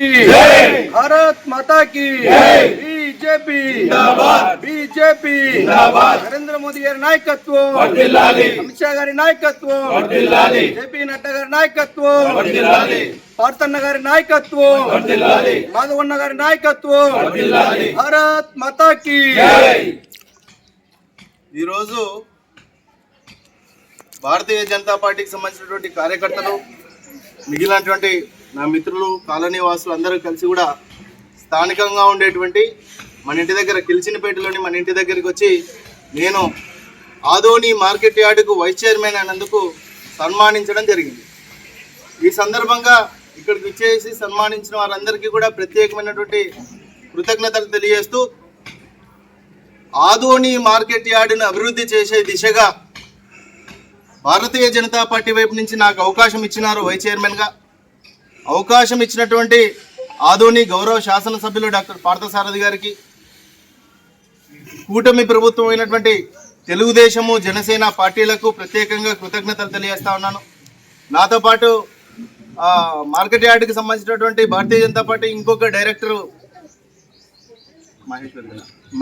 భారత్ మాతా की BJP BJP Narendra Modi గారి నాయకత్వం అమిత్ షా గారి నాయకత్వం జేపీ నడ్డా గారి నాయకత్వం పార్థన్న గారి నాయకత్వం మాధవన్న గారి నాయకత్వం భారత్ మాతా की ఈరోజు భారతీయ జనతా పార్టీకి సంబంధించినటువంటి కార్యకర్తలు మిగిలినటువంటి నా మిత్రులు కాలనీ వాసులు అందరూ కలిసి కూడా స్థానికంగా ఉండేటువంటి మన ఇంటి దగ్గర కిల్చినపేటలోని మన ఇంటి దగ్గరికి వచ్చి నేను ఆదోని మార్కెట్ యార్డుకు వైస్ చైర్మన్ అయినందుకు సన్మానించడం జరిగింది. ఈ సందర్భంగా ఇక్కడికి వచ్చేసి సన్మానించిన వారందరికీ కూడా ప్రత్యేకమైనటువంటి కృతజ్ఞతలు తెలియజేస్తూ ఆదోని మార్కెట్ యార్డును అభివృద్ధి చేసే దిశగా భారతీయ జనతా పార్టీ వైపు నుంచి నాకు అవకాశం ఇచ్చినారు వైస్ చైర్మన్గా. అవకాశం ఇచ్చినటువంటి ఆదోని గౌరవ శాసనసభ్యులు డాక్టర్ పార్థసారథి గారికి, కూటమి ప్రభుత్వం అయినటువంటి తెలుగుదేశము జనసేన పార్టీలకు ప్రత్యేకంగా కృతజ్ఞతలు తెలియజేస్తా ఉన్నాను. నాతో పాటు మార్కెట్ యార్డుకి సంబంధించినటువంటి భారతీయ జనతా పార్టీ ఇంకొక డైరెక్టరు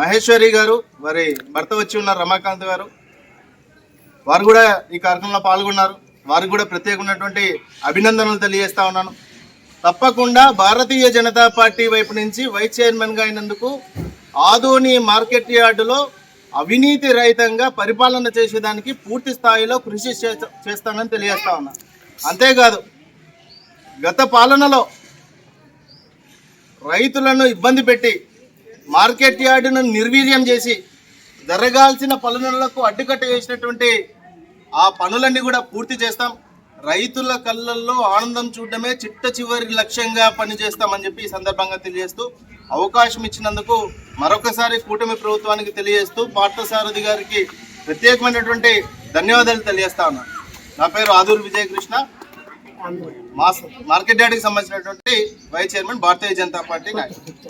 మహేశ్వరి గారు, వారి భర్త వచ్చి ఉన్నారు రమాకాంత్ గారు, వారు కూడా ఈ కార్యక్రమంలో పాల్గొన్నారు. వారికి కూడా ప్రత్యేకమైనటువంటి అభినందనలు తెలియజేస్తా ఉన్నాను. తప్పకుండా భారతీయ జనతా పార్టీ వైపు నుంచి వైస్ చైర్మన్గా అయినందుకు ఆదోని మార్కెట్ యార్డులో అవినీతి రహితంగా పరిపాలన చేసేదానికి పూర్తి స్థాయిలో కృషి చేస్తానని తెలియజేస్తా ఉన్నా. అంతేకాదు, గత పాలనలో రైతులను ఇబ్బంది పెట్టి మార్కెట్ యార్డును నిర్వీర్యం చేసి జరగాల్సిన పనులకు అడ్డుకట్ట వేసినటువంటి ఆ పనులన్నీ కూడా పూర్తి చేస్తాం. రైతుల కళ్ళల్లో ఆనందం చూడడమే చిట్ట చివరి లక్ష్యంగా పనిచేస్తామని చెప్పి ఈ సందర్భంగా తెలియజేస్తూ అవకాశం ఇచ్చినందుకు మరొకసారి కూటమి ప్రభుత్వానికి తెలియజేస్తూ పార్థసారథి గారికి ప్రత్యేకమైనటువంటి ధన్యవాదాలు తెలియజేస్తా ఉన్నాను. నా పేరు ఆదూరు విజయకృష్ణ, మార్కెట్ యార్డుకి సంబంధించినటువంటి vice chairman Bharatiya Janata party నాయకుడు.